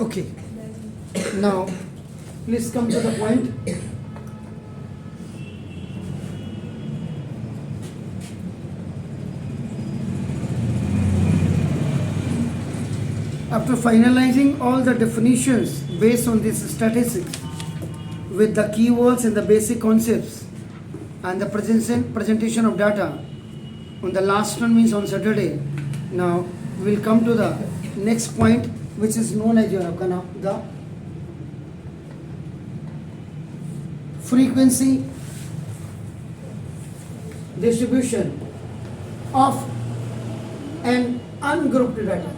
Okay. Now, please come to the point. After finalizing all the definitions based on this statistics with the keywords and the basic concepts and the presentation of data on the last one means on Saturday. Now we will come to the next point, which is known as the frequency distribution of an ungrouped data.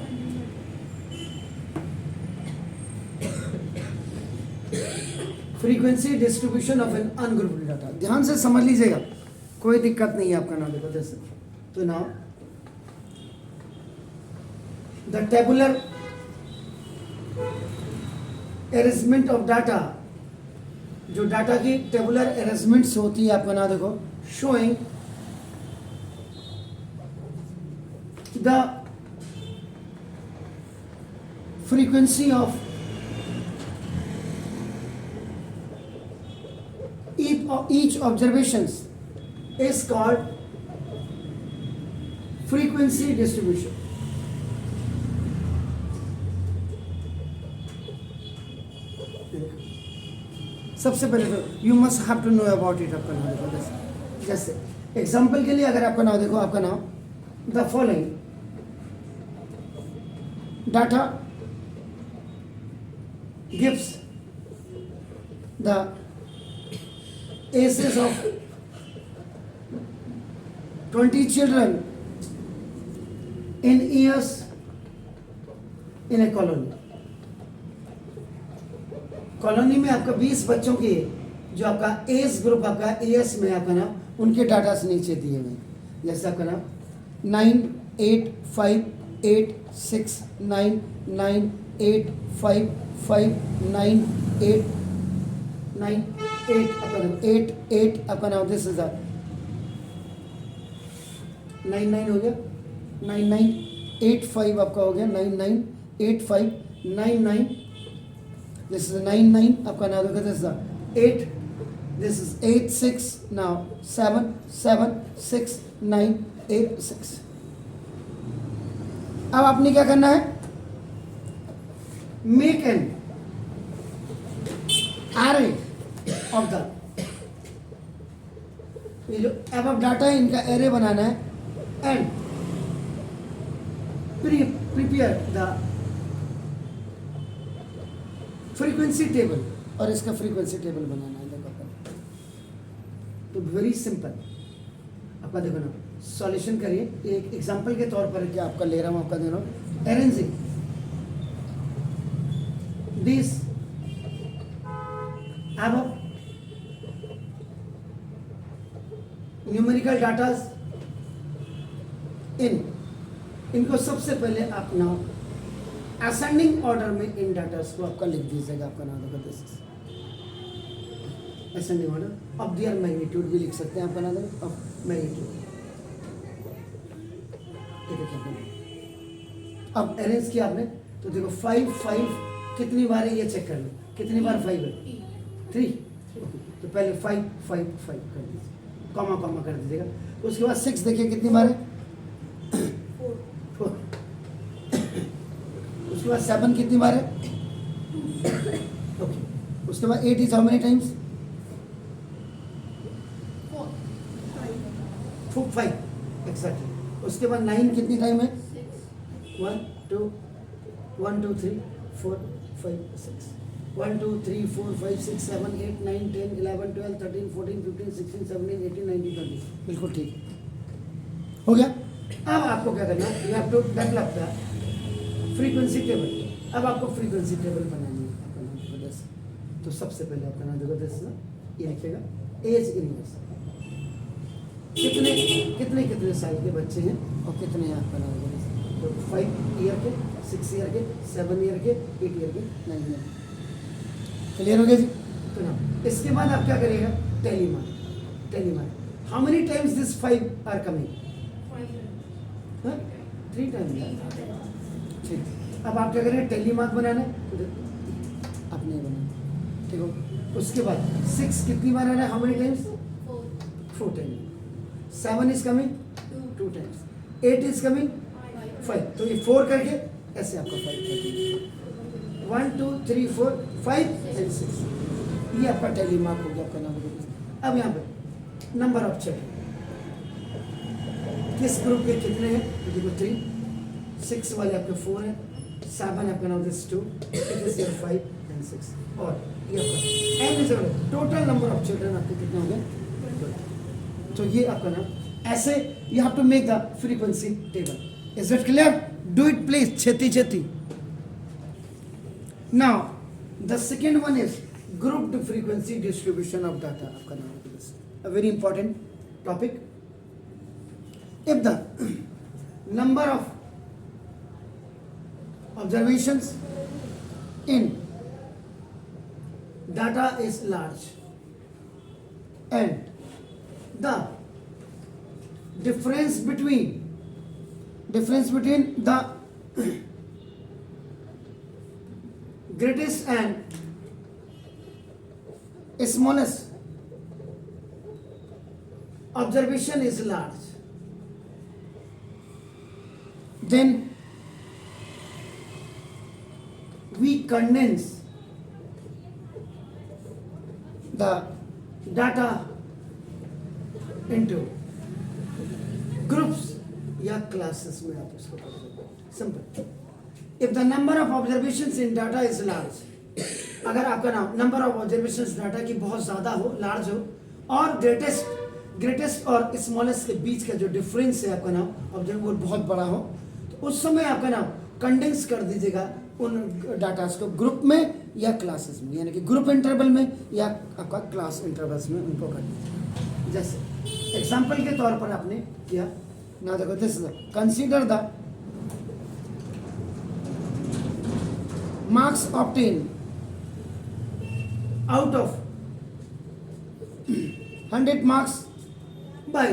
Frequency distribution of an ungrouped data, ध्यान से समझ लीजिएगा, कोई दिक्कत नहीं है आपका नाम देखो जैसे तो now the tabular arrangement of data, जो डाटा की टेबुलर अरेंजमेंट्स होती है आपका नाम देखो showing the frequency of each observations is called frequency distribution. सबसे पहले तो you must have to know about it. आपका नाम देखो जैसे एग्जाम्पल के लिए अगर आपका नाम देखो, आपका नाम the following data gives the ages of 20 children in years in a colony. Colony में आपका 20 बच्चों के जो आपका एज ग्रुप आपका एएस में आपका ना उनके डाटा से नीचे दिए हुए, जैसे आपका ना 9 8 5 8 6 9 9 8 5 5 9 8 9 8 8 आपका नाम दिस इज 9 9 हो गया, 9 9 8 5 आपका हो गया, 9 9 8 5 9 9 दिस इज 9 9 आपका नाम होगा, this is 8 this is 8 6 now 7 7 6 9 8 6. अब आपने क्या करना है, make an array of the ये जो above डाटा है इनका एरे बनाना है and prepare the frequency table, और इसका फ्रीक्वेंसी टेबल बनाना है. देखो तो वेरी सिंपल, आपका देखो ना सॉल्यूशन करिए. एक एग्जांपल के तौर पर क्या आपका ले रहा हूँ, आपका दे रहा हूँ arranging this above numerical datas इनको सबसे पहले आप नाउ असेंडिंग ऑर्डर में इन डाटास को आपका लिख दीजिएगा. आपका नाम होगा this ascending order of their magnitude भी लिख सकते हैं. आपका नाम ऑफ मैग्नीट्यूड. अब अरेंज किया आपने तो देखो 5 5 कितनी बार है ये चेक कर लो, कितनी बार 5 है 3. तो पहले 5 5 5 कर दीजिए, कॉमा कॉमा कर दीजिएगा. उसके बाद 6 देखिए कितनी बार है 4. उसके बाद 7 कितनी बार है ओके. उसके बाद 8 is how many times 4 5 exactly. उसके बाद 9 कितनी टाइम है 1 2 1 2 3 4 5 6 1 2 3 4 5 6 7 8 9 10 11 12 13 14 15 16 17 18 19 20. बिल्कुल ठीक हो गया. अब आपको क्या करना है, you have to develop the frequency table. अब आपको फ्रीक्वेंसी टेबल बनानी है. आपका नाम देखो तो सबसे पहले आपका नाम देखो दस ये लिखेगा एज इनवर्स, कितने कितने कितने साल के बच्चे हैं और कितने हैं आपका नाम देखो. तो 5 ईयर के 6 ईयर के 7 ईयर के 8 ईयर के 9 ईयर के. क्लियर हो गया जी. तो ना इसके बाद आप क्या करिएगा, टेलीमार. How many times this 5 are coming 3 times. ठीक. अब आप क्या करें, टेलीमार्क बनाना है, आप नहीं बनाना, ठीक हो। उसके बाद 6 कितनी बार आ रहा है, how many times, 4 times. 7 is coming 2 times, 8 is coming 5, तो ये 4 करके ऐसे आपका 5 1 2 3 4 5 एंड 6, ये आपका टेलीमार्क हो गया आपका नाम। अब यहाँ पे नंबर ऑफ चिल्ड्रन, किस ग्रुप के कितने हैं, देखो 3, 6 वाले आपके 4 हैं, 7 आपका नाम this 2, it is your 5 and 6, और ये आपका N is total number of children आपके कितने होंगे, तो ये आपका नाम ऐसे you have to make the frequency table. Is it clear, do it please, छेती छेती। Now the second one is grouped frequency distribution of data, आपका नाम है, a very important topic। if the number of observations in data is large and the difference between the greatest and smallest observation is large, then we condense the data into groups या classes में आप इसको कर सकते हैं। Simple. If the number of observations in data is large, अगर आपका नाम नंबर ऑफ ऑब्जर्वेशंस डाटा की बहुत ज़्यादा हो, लार्ज हो, और ग्रेटेस्ट और स्मॉलेस्ट के बीच का जो डिफरेंस है आपका नाम ऑब्जर्व वो बहुत बड़ा हो, तो उस समय आपका नाम कंडेंस कर दीजिएगा उन डाटास को ग्रुप में या क्लासेस में, यानी कि ग्रुप इंटरवल में या आपका क्लास इंटरवल्स में उनको कर दीजिए। जैसे एग्जाम्पल के तौर पर आपने किया ना, देखो this consider the marks obtained out of 100 marks by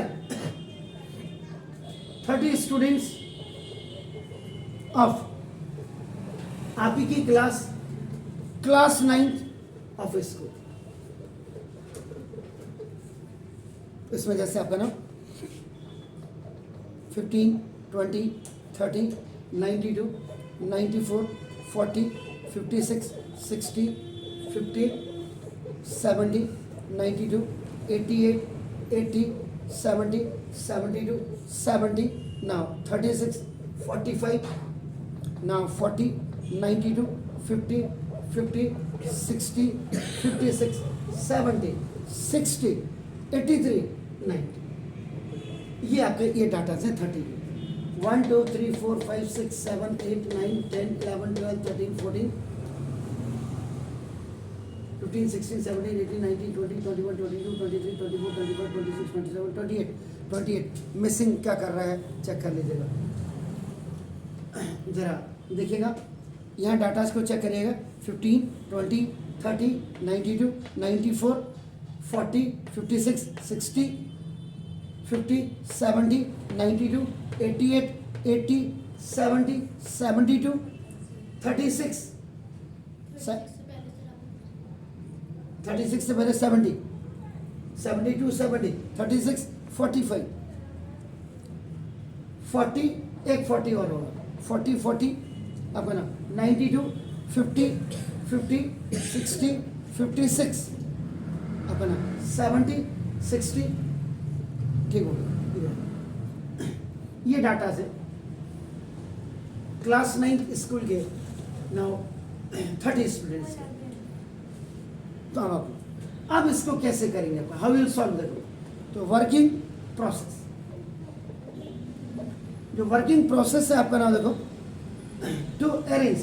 30 students of आप ही की क्लास 9th ऑफ स्कूल। इसमें जैसे आपका नाम 15 20 30 92 94 40 56 60 50 70 92 88 80 70 72 70, now 36 45, now 40 92 50 50 60 56 70 60 83 90, ये आपके ये डाटा से 30 1 2 3 4 5 6 7 8 9 10 11 12 13 14 15 16 17 18 19 20 21 22 23 24 25 26 27 28 मिसिंग क्या कर रहा है चेक कर लीजिएगा, जरा देखिएगा यहाँ डाटा को चेक करिएगा 15 20 30 92 94 40 56 60 50 70 92 88 80 70 72 36 से पहले 70 72 70 36 45 40 एक 40 और होगा 40 40 आपका ना 92 50 50 60 56 आपका ना 70 60 ठीक हो गया। ये डाटा से क्लास 9th स्कूल के नाउ 30 स्टूडेंट्स के, तो अब इसको कैसे करेंगे, how will solve the group. तो वर्किंग प्रोसेस, जो वर्किंग प्रोसेस है आपका नाम देखो, to arrange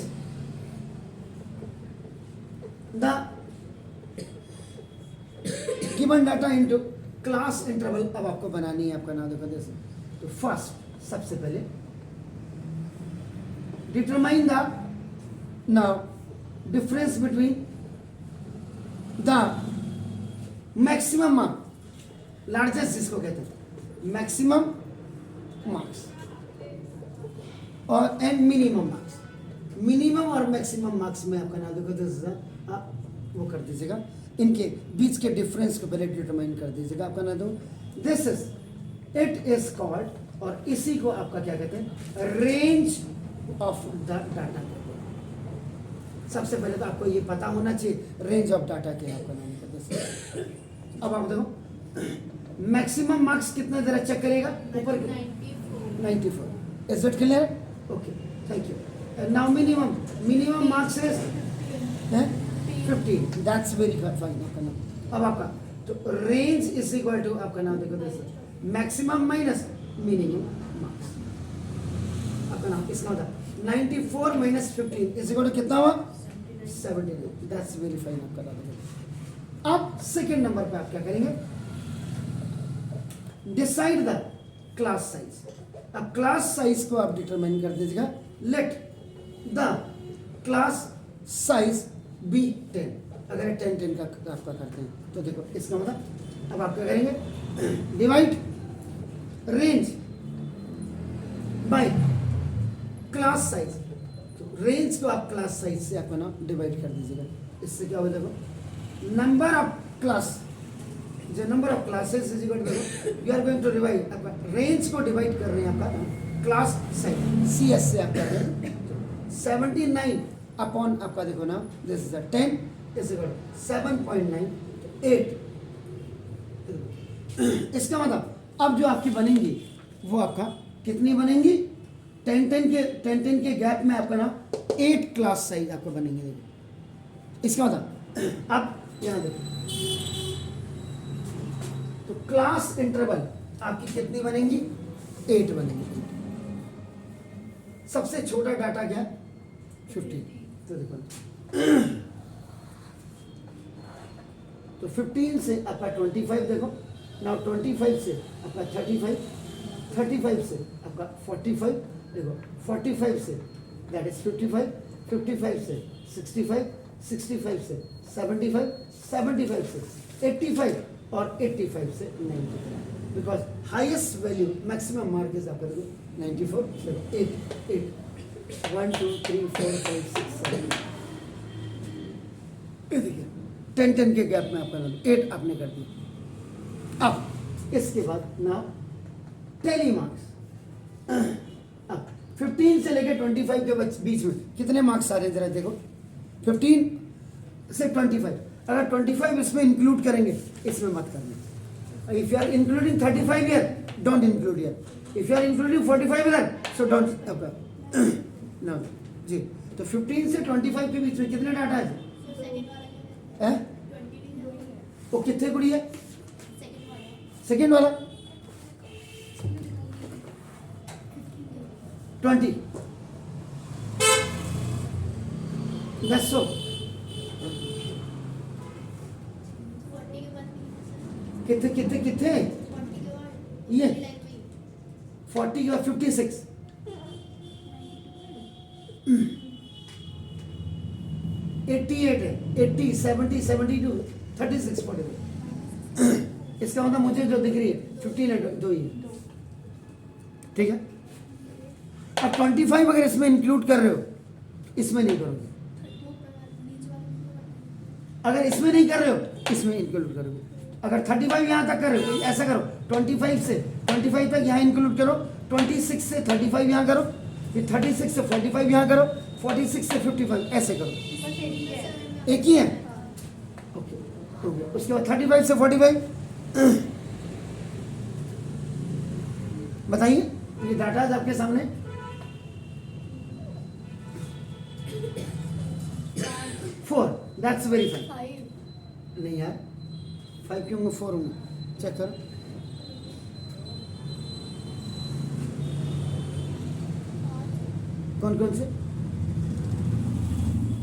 the given data into class interval. अब आपको बनानी है आपका नाम देखो जैसे, तो फर्स्ट सबसे पहले determine the now difference between the maximum mark, largest जिसको कहते हैं मैक्सिमम मार्क्स, और एंड मिनिमम मार्क्स। मिनिमम और मैक्सिमम मार्क्स में आपका नाम देखो, दिस इज आप वो कर दीजिएगा, इनके बीच के डिफरेंस को पहले डिटरमाइन कर दीजिएगा। आपका ना दो this is it is called, और इसी को आपका क्या कहते हैं, रेंज ऑफ द डाटा। सबसे पहले तो आपको ये पता होना चाहिए रेंज ऑफ डाटा क्या है आपका नाम कहते। अब आप देखो मैक्सिमम मार्क्स कितने जरा चेक करेगा ऊपर 94। Is it clear? Okay, thank you. Now minimum marks is 15। That's very fine आपका नाम। अब आपका तो रेंज इज इक्वल टू आपका नाम देखो दोस्तों मैक्सिमम माइनस मिनिमम मार्क्स। आपका नाम इसका होता 94 माइनस 15 इज इक्वल टू कितना हुआ 79। दैट्स वेरी फाइन आपका नाम। अब सेकेंड नंबर पे आप क्या करेंगे, डिसाइड द क्लास साइज। अब क्लास साइज को आप डिटरमाइन कर दीजिएगा, let the class size be 10। अगर 10 का आपका करते हैं तो देखो इसका मतलब अब आप क्या करेंगे, divide range bye class size. तो रेंज को आप क्लास साइज से आपका ना डिवाइड कर दीजिएगा। इससे क्या होगा देखो नंबर ऑफ क्लास, जो number of classes is equal to you are going to divide आपका रेंज को डिवाइड कर रहे हैं आपका क्लास साइज सी एस से आप क्या करें 79 अपॉन आपका देखो ना दिस इज 10 इज इक्वल 7.98। इसका मतलब अब जो आपकी बनेंगी वो आपका कितनी बनेंगी 10 के गैप में आपका ना 8 क्लास साइज आपको बनेंगे। देखो इसका मतलब अब यहाँ देखो तो क्लास इंटरवल आपकी कितनी बनेंगी 8 बनेंगी। सबसे छोटा डाटा क्या 15। तो देखो तो 15 से आपका 25 देखो नाउ 25 से आपका 35 से आपका 45 देखो 45 से दैट इज 55 से 65 से 75 से 85 और 85 से 90। Because highest value maximum mark is आपका 94। चलो 8 1 2 3 4 5 6 7 ये देखिए 10 के गैप में आपका 8 आपने कर दिया। अब इसके बाद ना टेली मार्क्स। अब 15 से लेकर 25 के बीच में कितने मार्क्स आ रहे हैं जरा देखो 15 से 25। अगर 25 इसमें इंक्लूड करेंगे इसमें मत करना। If you are including 35 year don't include year. If you are including 45 year so don't know जी। तो 15 से 25 के बीच में कितने डाटा है वो कितने कुड़ी है सेकेंड वाला 20 that's so कितने ये 40 के बाद 56 88 है 80 70 72 36 42। इसका मतलब मुझे जो दिख रही है 15 है 2 ही है। ठीक है। अब 25 अगर इसमें इंक्लूड कर रहे हो इसमें नहीं करोगे। अगर इसमें नहीं कर रहे हो इसमें इंक्लूड करोगे। अगर 35 यहाँ तक कर रहे हो तो ऐसा करो 25 तक यहाँ इंक्लूड करो, 26 से 35 यहाँ करो, फिर 36 से 45 यहाँ करो, 46 से 55 ऐसे करो। एक ही है ओके हो गया। उसके बाद 35 से 45 बताइए ये डाटा है आपके सामने 4 दैट्स वेरी फाइन। नहीं यार 5 क्यों होंगे 4 होंगे चेक करो। कौन कौन से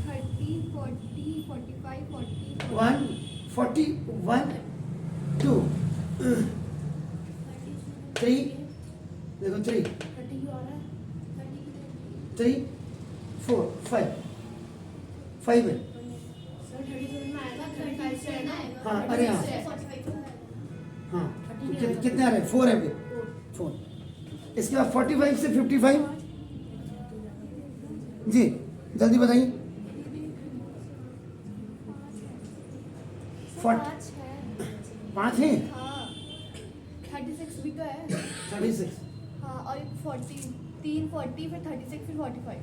30 40 45 40 1 40 1 2 3 देखो 3 3 4 5 5 है। हाँ अरे हाँ हाँ तो कितने आ रहे हैं 4 है फिर 4। इसके बाद 45 से 55 जी जल्दी बताइए। 5 है। 5 है। हाँ 36 भी तो है। 36। हाँ और एक 40 3 40 फिर 36 फिर 45।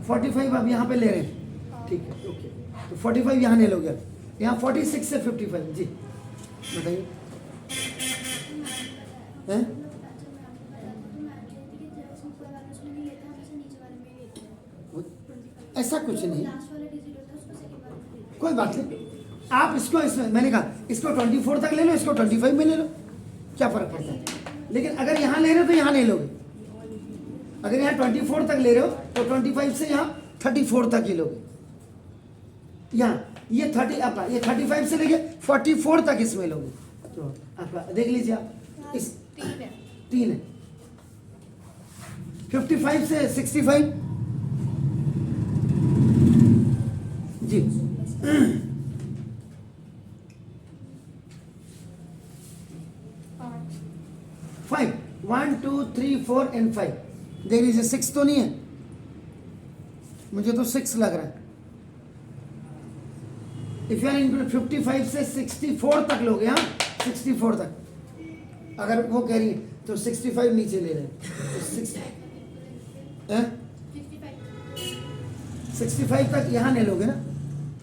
45 आप यहाँ पे ले रहे हैं, हाँ। ठीक है, ओके। तो 45 यहाँ ले लोगे, यहाँ 46 से 55। जी बताइए। हैं? ऐसा कुछ नहीं, कोई बात नहीं। आप इसको इसमें मैंने कहा इसको 24 तक ले लो, इसको 25 में ले लो, क्या फर्क पड़ता है। लेकिन अगर यहाँ ले रहे हो तो यहाँ नहीं लोगे। अगर यहाँ 24 तक ले रहे हो तो 25 से यहाँ 34 तक ही लोगे। यहाँ ये 30 आपका, ये 35 से लेके 44 तक इसमें लोगे। तो आपका देख लीजिए आप, इस 3 है। 55 से 65 जी। 5 1 2 3 4 and 5 देख लीजिए। 6 तो नहीं है, मुझे तो 6 लग रहा है। इफ यू आर इंक्लूड 55 से 64 तक लोगे, हाँ 64 तक। अगर वो कह रही है तो 65 नीचे ले रहे हैं तो 65 तक यहाँ नहीं लोगे ना।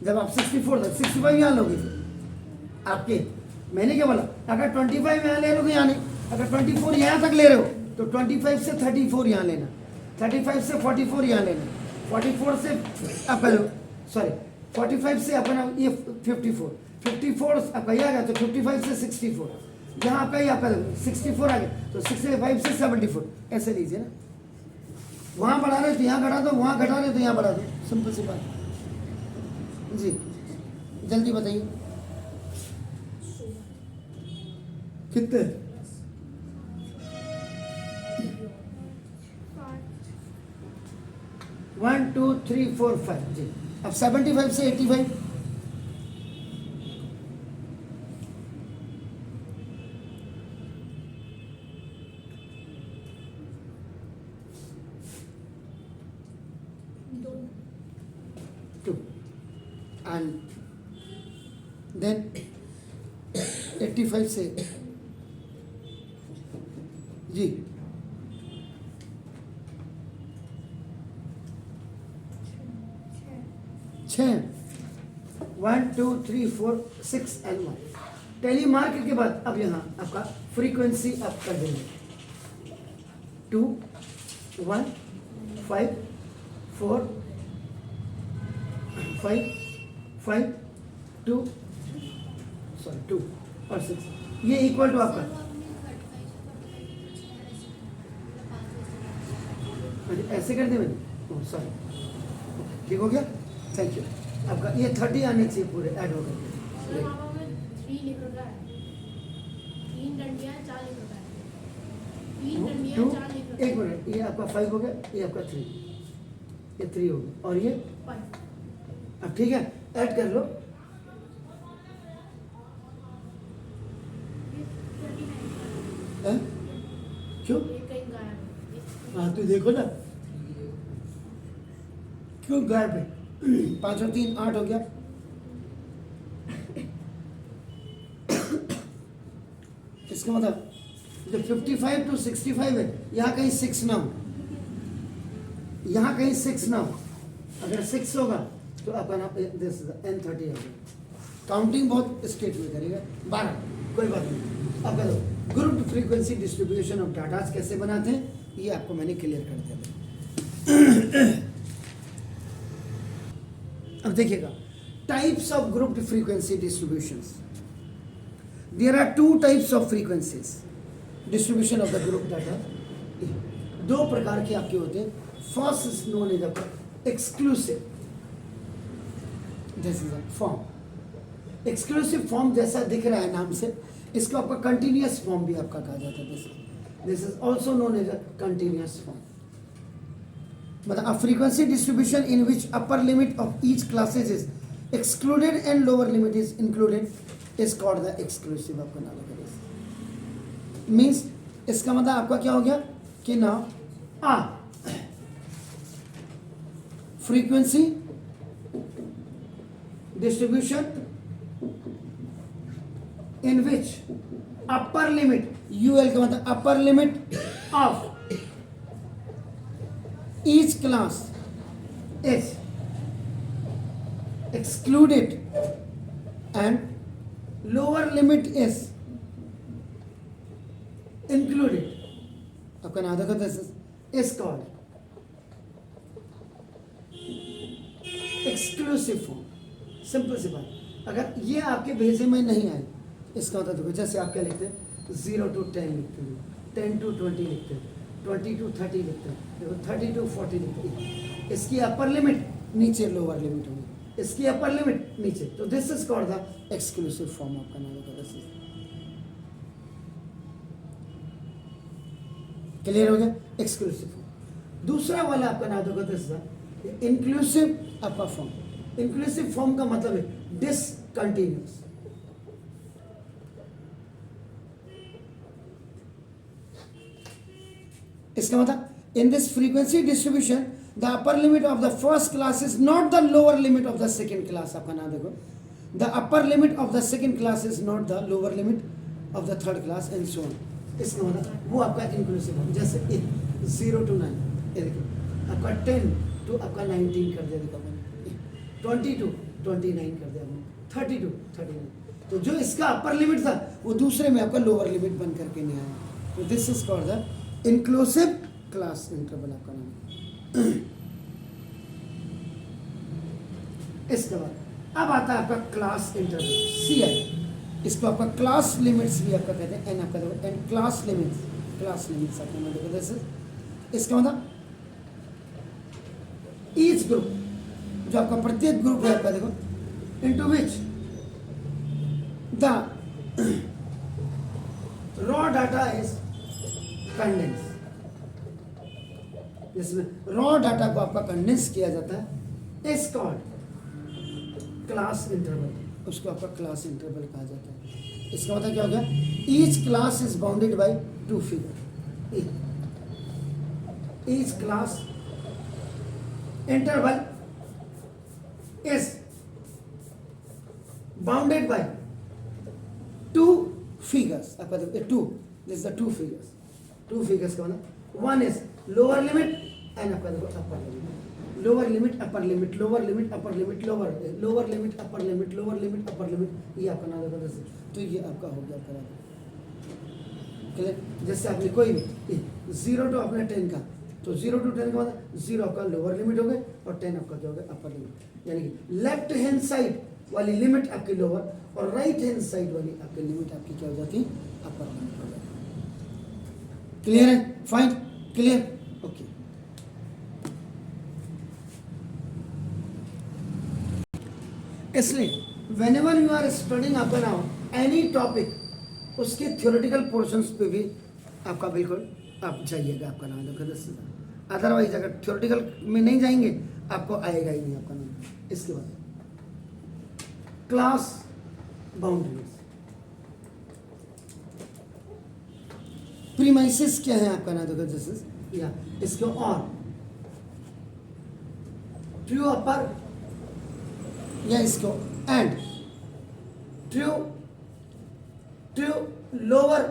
जब आप 64 तक 65 यहाँ लोगे फिर आपके, मैंने क्या बोला, अगर 25 यहाँ ले लोगे यहाँ नहीं। अगर 24 यहाँ तक ले रहे हो तो 25 से 34 यहाँ लेना, 35 से 44 यहाँ लेना, 44 से आपका सॉरी 45 से अपना ये 54 आपका ये आ गया तो 55 से 64 यहाँ आपका ये आपका 64 आ गया तो 65 से 74 ऐसे लीजिए ना। वहाँ बढ़ा रहे हो तो यहाँ घटा दो, वहाँ घटा रहे हो तो यहाँ बढ़ा दो, सिंपल सी बात जी। जल्दी बताइए कितने। 1 2 3 4 5 जी। अब 75 से 85 2 and then 85 से जी 6 1 2 3 4 6 and 1 टेली मार्क के बाद अब यहाँ आपका फ्रीक्वेंसी अप कर देंगे 2 1 5 4 5 5 2 सॉरी 2 और 6 ये इक्वल टू आपका ऐसे कर दे मैंने, सॉरी ठीक हो गया, थैंक यू। आपका ये 30 आने चाहिए पूरे ऐड हो गए। 3 लिख रहा है, 3 डंडियां 4 लिख रहा है, 3 डंडियां 4 लिख रहा है। एक मिनट, ये आपका 5 हो गया, ये आपका 3, ये 3 हो गया और ये 5। अब ठीक है ऐड कर लो। हैं? क्यों? ये कहीं गायब है। हाँ तो देखो ना क्यों गायब है। 5 और 3 8 हो गया। इसका मतलब जब 55 to 65 है, यहाँ कहीं 6 ना हो, यहाँ कहीं 6 ना हो। अगर 6 होगा तो अपन दिस N30 होगा। काउंटिंग बहुत स्टेट में करेगा। 12 कोई बात नहीं। अब करो group frequency distribution of data कैसे बनाते हैं, ये आपको मैंने क्लियर कर दिया। अब देखिएगा types of group frequency distributions. There are 2 types of frequencies distribution of the group data. 2 प्रकार के आपके होते हैं। First is known as exclusive, this is a form. Exclusive form जैसा दिख रहा है नाम से, इसको आपका कंटिन्यूअस फॉर्म भी आपका कहा जाता है। This is also known as a continuous form. मतलब a frequency distribution in which upper limit of each classes is excluded and lower limit is included is called the exclusive आपका नाम है। Means इसका मतलब आपका क्या हो गया कि ना frequency distribution in which upper limit UL का मतलब upper limit of each class is excluded and lower limit is included. आपका नाम देखो, this is called exclusive form. Simple सी बात. अगर ये आपके भेजे में नहीं आए, इसका मतलब देखो, जैसे आप क्या लिखते हैं 0 to 10 लिखते हैं, 10 to 20 लिखते हैं, 20 to 30 लिखते हैं, देखो 30 to 40 लिखते हैं. इसकी अपर लिमिट नीचे, लोअर लिमिट होगी. इसकी अपर लिमिट नीचे. तो this is called the exclusive form. आपका नाम देखो, दिस इज क्लियर हो गया. Exclusive form. दूसरा वाला आपका नाम देखो, this is inclusive upper form. Inclusive form का मतलब है डिसकंटिन्यूअस. इसका मतलब in this frequency distribution the upper limit of the first class is not the lower limit of the second class. आपका नाम देखो, the upper limit of the second class is not the lower limit of the third class and so on. इसका मतलब वो आपका inclusive form. जैसे 0 to 9, ये देखिए आपका 10 to आपका 19 कर दिया, देखो 20 to 29 कर दिया, 30 to 39. तो जो इसका अपर लिमिट था वो दूसरे में आपका लोअर लिमिट बन करके नहीं आया. तो this is called the inclusive class interval. आपका नाम. इसके बाद अब आता है आपका क्लास इंटरवल, CI. इसको आपका क्लास लिमिट्स भी आपका कहते हैं. एन आपका देखो, एन क्लास लिमिट्स. क्लास लिमिट्स आपका नाम देखो, दिस इज. इसका मतलब ईच ग्रुप, जो आपका प्रत्येक ग्रुप है आपका देखो, into which the raw data is condense. जिसमें रॉ डाटा को आपका कंडेंस किया जाता है, इज कॉल्ड क्लास इंटरवल. उसको आपका क्लास इंटरवल कहा जाता है. इसका मतलब क्या हो गया, each class is bounded by 2 figure. Each class interval is bounded by 2 figures. आपका देखो 2, this is the 2 figures. 2 figures का मतलब one is lower limit and आपका देखो upper limit. Lower limit, upper limit, lower limit, upper limit, lower limit, upper limit, lower limit, upper limit. ये आपका नाम देखो, जैसे तो ये आपका हो गया करा. क्लियर. जैसे आपने कोई भी 0 to आपने 10 का, तो 0 to 10 का मतलब 0 आपका लोअर लिमिट हो गया और 10 आपका क्या हो गया, अपर लिमिट. यानी कि लेफ्ट हैंड साइड वाली लिमिट आपकी लोअर और राइट हैंड साइड वाली आपकी लिमिट आपकी क्या हो जाती, अपर लिमिट हो जाती. क्लियर है? फाइन. क्लियर. ओके. इसलिए व्हेनेवर यू आर स्टडिंग आपका नाउ एनी टॉपिक, उसके थ्योरेटिकल पोर्शंस पे भी आपका बिल्कुल आप जाइएगा. आपका नाम देखो, दिस. अदरवाइज अगर थ्योरेटिकल में नहीं जाएंगे आपको आएगा ही नहीं आपका नाम. इसके बाद क्लास बाउंड्रीज. प्रीमाइसेस क्या है आपका नाम देखो, दिस इज या इसको और ट्रू अपर या इसको एंड ट्रू लोअर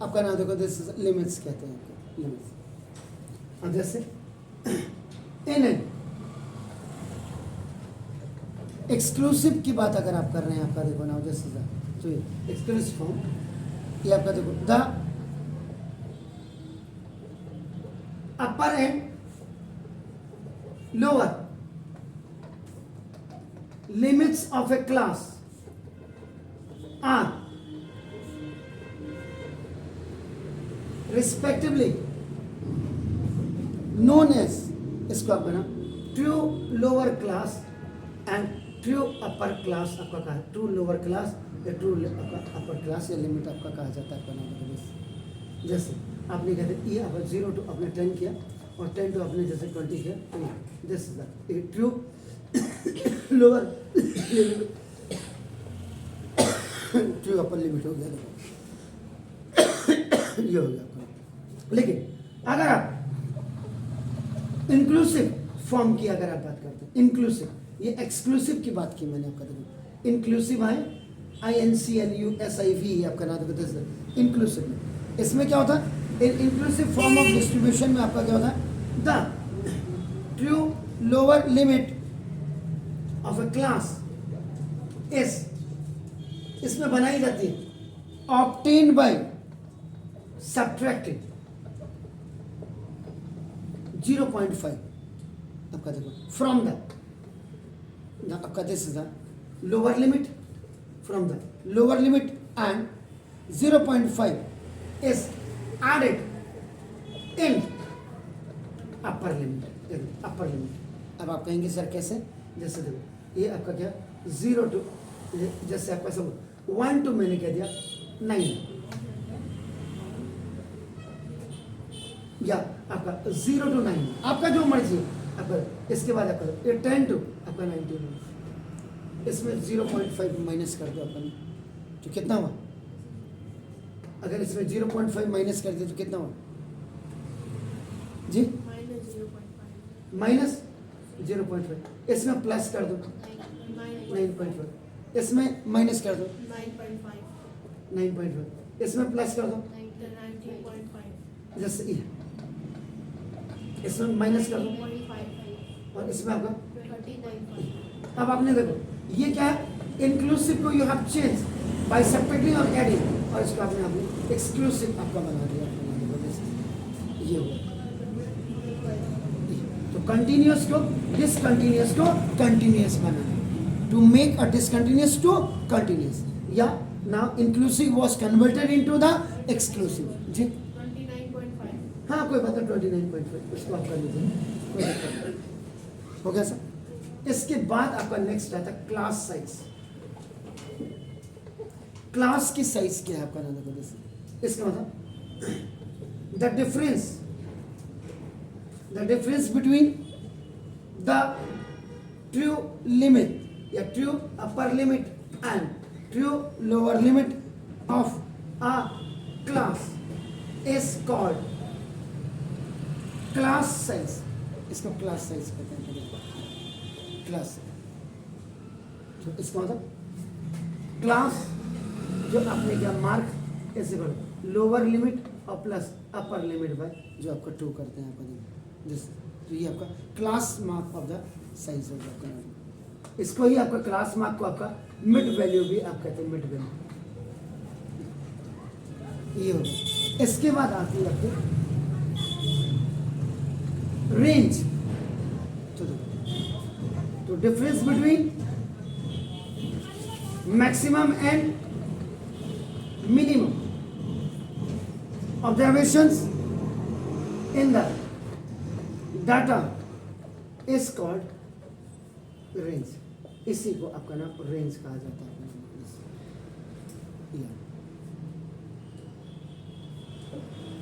आपका नाम देखो, दिस इज लिमिट्स कहते हैं. लिमिट्स. अब जैसे इन एक्सक्लूसिव की बात अगर आप कर रहे हैं, आपका देखो नाउ जैसे तो ये एक्सक्लूसिव फॉर्म, ये आपका देखो the upper and lower limits of a class are respectively known as, इसको आप बना true lower class and true upper class. आपका कहा ट्रू लोअर क्लास या ट्रू अपर क्लास या लिमिट आपका कहा जाता है. आपका नाम जैसे आपने कहते ये आप 0 to आपने 10 किया और 10 to आपने जैसे 20 किया, तो this is true lower true upper limit हो गया. ये हो गया. लेकिन अगर आप इंक्लूसिव फॉर्म की अगर आप बात करते हैं, इंक्लूसिव, ये एक्सक्लूसिव की बात की मैंने आपका देखो, इंक्लूसिव है INCLUSIV आपका नाम देखो, इंक्लूसिव में इसमें क्या होता है, इंक्लूसिव फॉर्म ऑफ डिस्ट्रीब्यूशन में आपका क्या होता है, the true lower limit of a class is, इसमें बनाई जाती है ऑब्टेन्ड बाय सब्ट्रैक्टिंग 0.5 आपका देखो फ्रॉम द आपका this is the lower limit, from the lower limit and 0.5 is added in upper limit, upper limit. अब आप कहेंगे सर कैसे, जैसे देखो ये आपका क्या 0 to, जैसे आपका सब 1 to मैंने कह दिया 9, या आपका 0 to 9 आपका जो मर्जी आपका, इसके बाद आपका ये 10 to आपका 19, इसमें 0.5 माइनस कर दो अपन, तो कितना हुआ, अगर इसमें 0.5 माइनस कर दे तो कितना हुआ जी, माइनस 0.5, इसमें प्लस कर दो 9.5, इसमें माइनस कर दो 9.5, इसमें प्लस कर दो, जैसे ये इसमें माइनस कर दो और इसमें आपका, अब आपने देखो ये क्या है, इंक्लूसिव को you have change by subtracting और एडिंग, और इसको आपने आपने एक्सक्लूसिव आपका बना दिया, ये हुआ। तो कंटिन्यूअस को डिसकंटिन्यूअस को कंटिन्यूअस बनाना, to make a discontinuous to continuous, या now inclusive was converted into the exclusive जी। 29.5 हाँ कोई बात नहीं, 29.5 उसको आप कर लीजिए, कोई दिक्कत नहीं। हो गया सर। इसके बाद आपका नेक्स्ट आता है क्लास साइज। क्लास की साइज क्या है आपका नाम देखो, जैसे इसका मतलब the difference between the true limit या true upper limit and true lower limit of a class is called class size. इसको क्लास साइज कहते हैं, क्लास। तो इसका मतलब क्लास जो आपने क्या मार्क ऐसे करो, लोअर लिमिट और प्लस अपर लिमिट बाय जो आपका 2 करते हैं आपका दिस, तो ये आपका class mark of the size हो आपका। इसको ही आपका क्लास मार्क को आपका मिड वैल्यू भी आप कहते हैं, मिड वैल्यू ये हो गया। इसके बाद आती है आपकी रेंज। तो difference between maximum and minimum observations in the data is called range। इसी को आपका नाम रेंज कहा जाता है।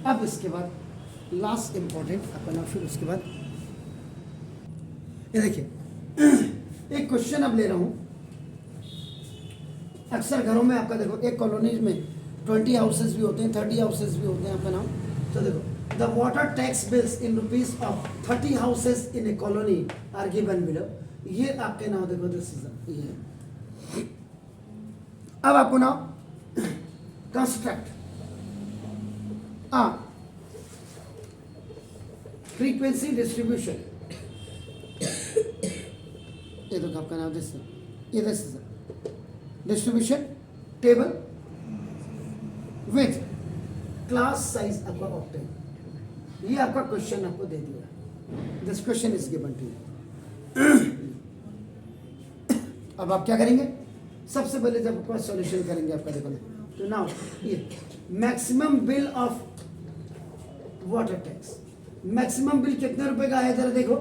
अब इसके बाद लास्ट इंपॉर्टेंट आपका नाम, फिर उसके बाद ये देखिए एक क्वेश्चन अब ले रहा हूं। अक्सर घरों में आपका देखो एक कॉलोनीज में 20 हाउसेज भी होते हैं, 30 हाउसेज भी होते हैं आपका नाम। तो देखो the water tax bills in rupees of 30 houses in a colony are given below. ये आपके नाम देखो दिस इज ये। अब आपको नाम कंस्ट्रक्ट फ्रीक्वेंसी डिस्ट्रीब्यूशन। ये देखो आपका नाम दिस ये this is distribution table with class size आपका ऑब्टेन। ये आपका क्वेश्चन आपको दे दिया, this question is given to you. अब आप क्या करेंगे, सबसे पहले जब आपका सॉल्यूशन करेंगे आपका देखो, तो नाउ ये maximum bill of water tax, maximum bill कितने रुपए का है जरा देखो,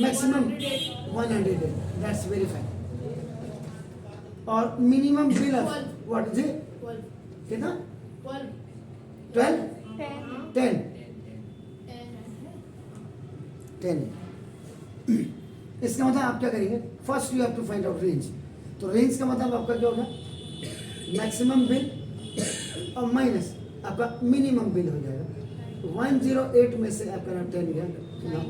मैक्सिमम 100, दैट्स वेरी फाइन। और minimum bill of what is it, 12 कितना 12 10 10। इसका मतलब आप क्या करेंगे, first you have to find out range. तो रेंज का मतलब आपका क्या होगा, मैक्सिमम बिल और माइनस आपका मिनिमम बिल हो जाएगा। 108 में से आपका नाम 10 गया now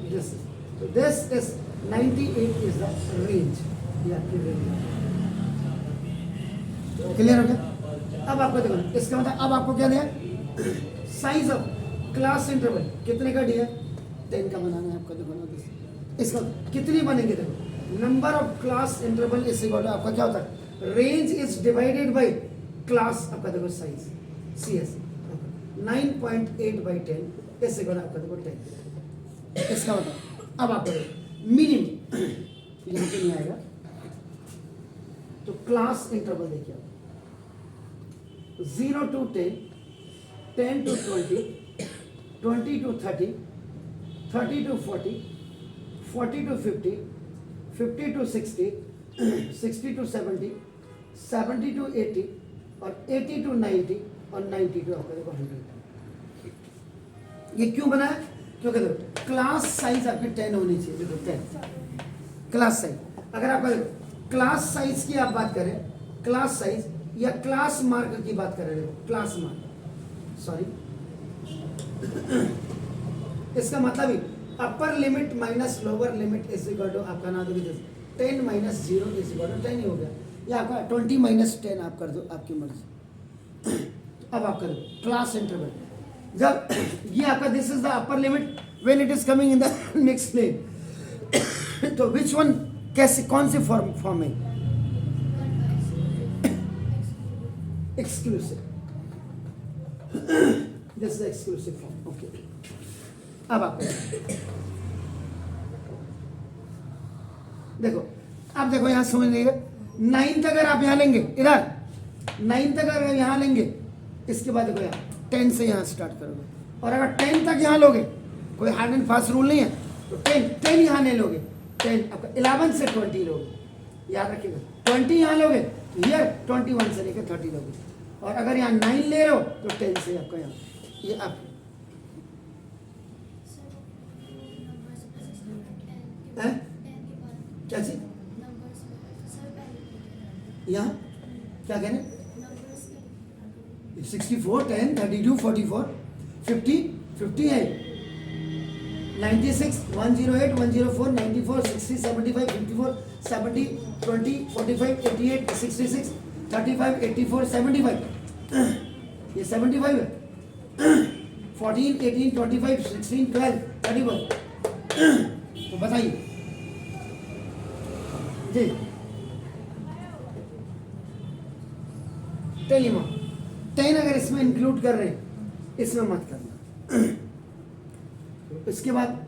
this is 98 is the range ये आपकी रेंज क्लियर हो गया अब आपको देखो इसका मतलब अब आपको क्या दिया साइज ऑफ क्लास इंटरवल कितने का दिया 10 का बनाना है आपको देखो ना इसका कितनी बनेंगे देखो नंबर ऑफ क्लास इंटरवल इस इक्वल टू आपका क्या होता है range is divided by class आपका देखो साइज CS 9.8 by 10 इस इक्वल आपका देखो 10 इसका मतलब अब आपको मिनिमम यहाँ पे नहीं आएगा तो क्लास इंटरवल देखिए आप 0 to 10 10 to 20 20 to 30 30 to 40 40 to 50 50 to 60 60 to 70 70 to 80 और 80 to 90 और 90 to आपका देखो 100 ये क्यों बना है क्योंकि देखो क्लास साइज आपकी 10 होनी चाहिए देखो 10 क्लास साइज अगर आप क्लास साइज की आप बात करें क्लास साइज या क्लास मार्क की बात करें देखो क्लास मार्क सॉरी इसका मतलब ही upper limit minus lower limit is equal to आपका ना देखिए 10 माइनस 0 इज इक्वल टू 10 ही हो गया या आपका 20 माइनस 10 आप कर दो आपकी मर्जी अब आप करो क्लास इंटरवल जब ये आपका this is the upper limit when it is coming in the next plane तो विच वन कैसे कौन सी फॉर्म है exclusive this is exclusive form okay अब आप देखो अब देखो यहां समझ लीजिए 9 अगर आप यहां लेंगे इधर 9 तक अगर यहां लेंगे इसके बाद देखो यहाँ 10 से यहाँ स्टार्ट करोगे और अगर 10 तक यहाँ लोगे कोई हार्ड एंड फास्ट रूल नहीं है तो 10 यहाँ नहीं लोगे 10 आपका 11 से 20 लोगे याद रखिएगा 20 यहाँ लोगे हियर 21 से लेकर 30 लोगे और अगर यहाँ 9 ले रहे हो तो 10 से आपका यहाँ ये आप क्या चीज यहाँ क्या कहने 64 10 32 44 50 58 96 108 104 94 60 75 54 70 20 45 88 66 35 84 75 ये 75 है 14 18 25 16 12 31 तो बताइए जी टेलीमा 10 अगर इसमें इंक्लूड कर रहे हैं इसमें मत करना इसके बाद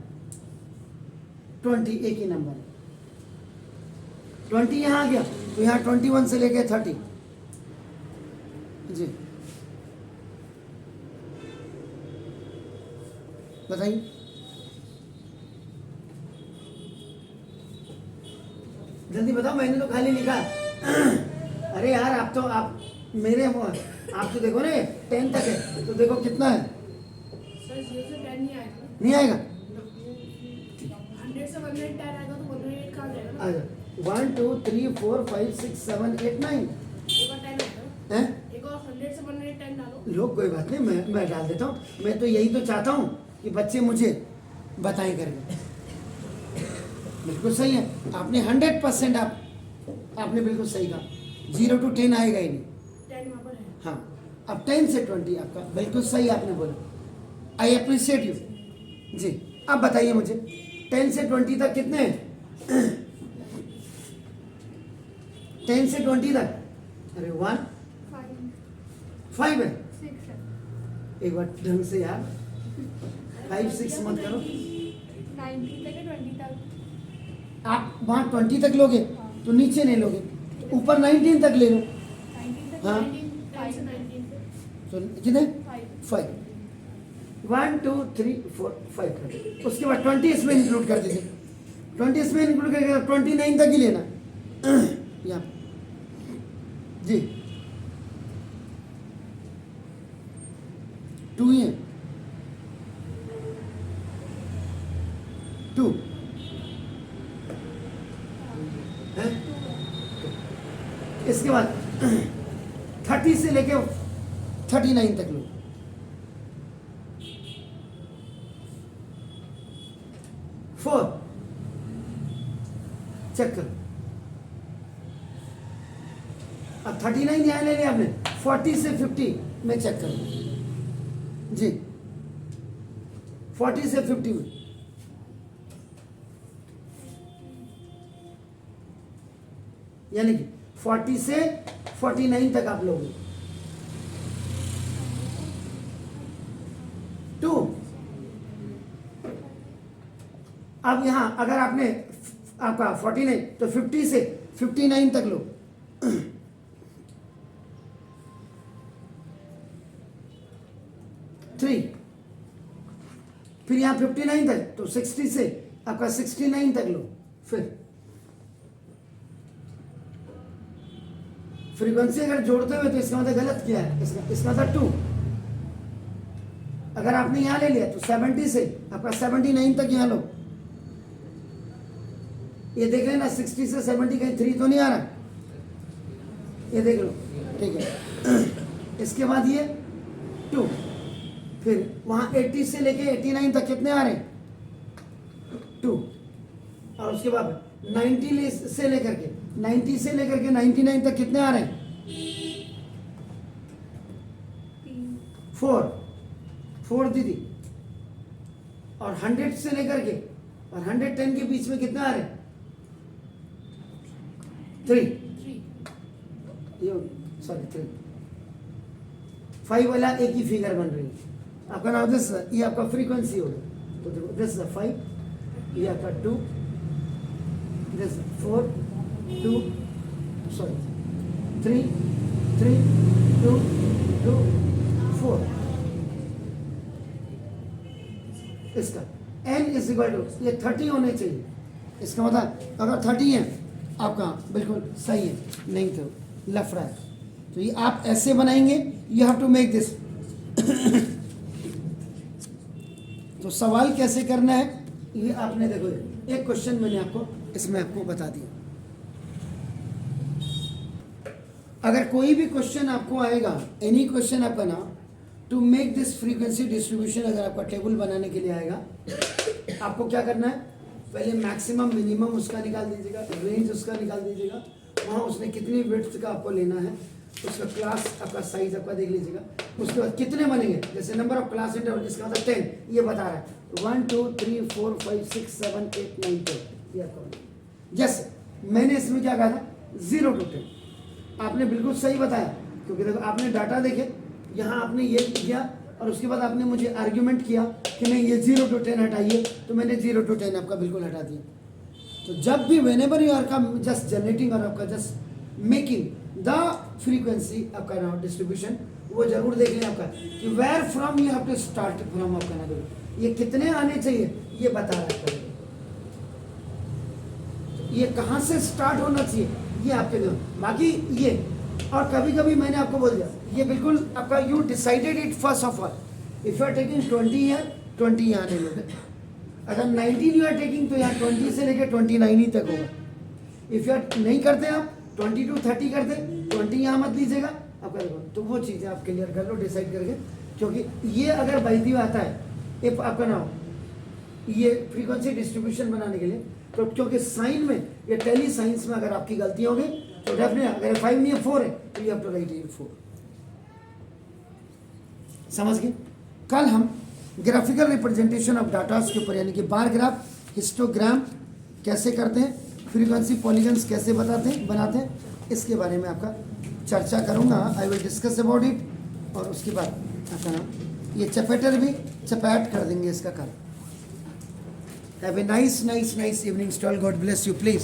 20 एक ही नंबर है 20 यहाँ आ गया तो यहाँ 21 से लेके 30 जी बताइए जल्दी बताओ मैंने तो खाली लिखा अरे यार आप तो आप मेरे आप तो देखो ना 10 तक है तो देखो कितना है सर 0 से 10 नहीं आएगा नहीं आएगा 100 से 110 आएगा तो 108 कहाँ जाएगा ना आएगा 1 2 3 4 5 6 7 8 9 एक और 10 आएगा हैं एक और 100 से 110 डालो लोग कोई बात नहीं मैं डाल देता हूँ मैं तो यही तो चाहता हूँ कि बच्चे मुझे बताएं करके बिल्कुल सही है आपने 100% आपने बिल्कुल सही कहा 0 to 10 आएगा ही नहीं 10 वहाँ पर है हाँ अब 10 से 20 आपका बिल्कुल सही आपने बोला आई अप्रिशिएट यू जी अब बताइए मुझे 10 से 20 तक कितने हैं 10 से 20 तक अरे 1 5 है 6 है एक बार ढंग से यार 5 6 मत करो 19 तक है 20 तक आप वहाँ 20 तक लोगे तो नीचे नहीं लोगे ऊपर 19 तक ले लो 19 तक हाँ 10 से 19 तो कितने 5 5 1 2 3 4 5 उसके बाद 20 इसमें इंक्लूड कर दीजिए 20 इसमें इंक्लूड करके 29 तक ही लेना यहाँ जी 2 ही है 2 है इसके बाद 30 से लेके 39 तक लो 4 चेक करो। अब 39 यहाँ ले लिया आपने, 40 से 50 में चेक करो जी, 40 से 50 में, यानी कि 40 से 49 तक आप लोगे। 2 अब यहां अगर आपने आपका 49 तो 50 से 59 तक लो। 3 फिर यहां 59 तक तो 60 से आपका 69 तक लो। फिर फ्रीक्वेंसी अगर जोड़ते हुए तो इसका मतलब गलत किया है, इसका मतलब 2। अगर आपने यहां ले लिया तो 70 से आपका 79 तक यहां लो। ये देख लेना 60 से 70 कहीं 3 तो नहीं आ रहा, ये देख लो, ठीक है। इसके बाद ये 2, फिर वहां 80 से लेके 89 तक कितने आ रहे हैं? 2। और उसके बाद 90 से लेकर के 99 तक कितने आ रहे हैं? 4 दीदी। और 100 से लेकर के और 110 के बीच में कितने आ रहे हैं? 3। सॉरी 3। 5 वाला एक ही फिगर बन रही है आपका नाम। दिस ये आपका फ्रीक्वेंसी होगा, तो देखो दिस 5, ये आपका 2, दिस 4 2 सॉरी 3 3 2 2 4। इसका n इज इक्वल टू ये 30 होने चाहिए। इसका मतलब अगर 30 है आपका बिल्कुल सही है, नहीं तो लफड़ा है। तो ये आप ऐसे बनाएंगे, you have to make this. तो सवाल कैसे करना है ये आपने देखो, एक क्वेश्चन मैंने आपको इसमें आपको बता दिया। अगर कोई भी क्वेश्चन आपको आएगा, एनी क्वेश्चन आपका ना, to make this frequency distribution, अगर आपका टेबल बनाने के लिए आएगा, आपको क्या करना है? पहले मैक्सिमम मिनिमम उसका निकाल दीजिएगा, रेंज उसका निकाल दीजिएगा, वहाँ उसने कितनी विड्थ का आपको लेना है, उसका क्लास आपका साइज आपका देख लीजिएगा। उसके बाद कितने बनेंगे, जैसे नंबर ऑफ क्लास इंटरवल, इसका मतलब 10, ये बता रहा है 1 2 3 4 5 6 7 8 9 10, ये आपका। जैसे मैंने इसमें क्या कहा था 0 to 10, आपने बिल्कुल सही बताया, क्योंकि देखो आपने डाटा देखे, यहाँ आपने ये किया और उसके बाद आपने मुझे आर्ग्यूमेंट किया कि नहीं ये 0 to 10 हटाइए, तो मैंने 0 to 10 आपका बिल्कुल हटा दिया। तो जब भी वेनेवर यू आर का जस्ट जनरेटिंग और आपका जस्ट मेकिंग द फ्रीक्वेंसी आपका ना डिस्ट्रीब्यूशन, वो जरूर देख लें आपका कि where from you have to start from आपका ना, ये कितने आने चाहिए ये बता रहा है। तो ये कहाँ से स्टार्ट होना चाहिए ये आपके लिए, बाकी ये। और कभी कभी मैंने आपको बोल दिया, ये बिल्कुल आपका you decided it first of all, if you are taking 20 year 20 यहाँ नहीं लोगे, अगर 19 यू आर टेकिंग तो यहाँ 20 से लेकर 29 ही तक होगा। इफ यू आर नहीं करते आप 20 to 30 करते, 20 यहाँ मत लीजिएगा आप कर, तो वो चीज़ें आप क्लियर कर लो डिसाइड करके, क्योंकि ये अगर बाइदी आता है इफ आपका ना हो ये फ्रीक्वेंसी डिस्ट्रीब्यूशन बनाने के लिए, तो क्योंकि साइन में या टेली साइंस में अगर आपकी गलती होगी तो डेफिनेटली, अगर 5 नहीं है 4 है तो यू हैव टू राइट 4। समझ गए? कल हम ग्राफिकल रिप्रेजेंटेशन ऑफ डाटास के ऊपर, यानी कि बार ग्राफ, हिस्टोग्राम कैसे करते हैं, फ्रीक्वेंसी पॉलीगन्स कैसे बनाते हैं, इसके बारे में आपका चर्चा करूंगा। I will discuss about it. और उसके बाद आपका नाम ये चैप्टर भी चपैट कर देंगे इसका कल। Have a nice evening stall. God bless you please.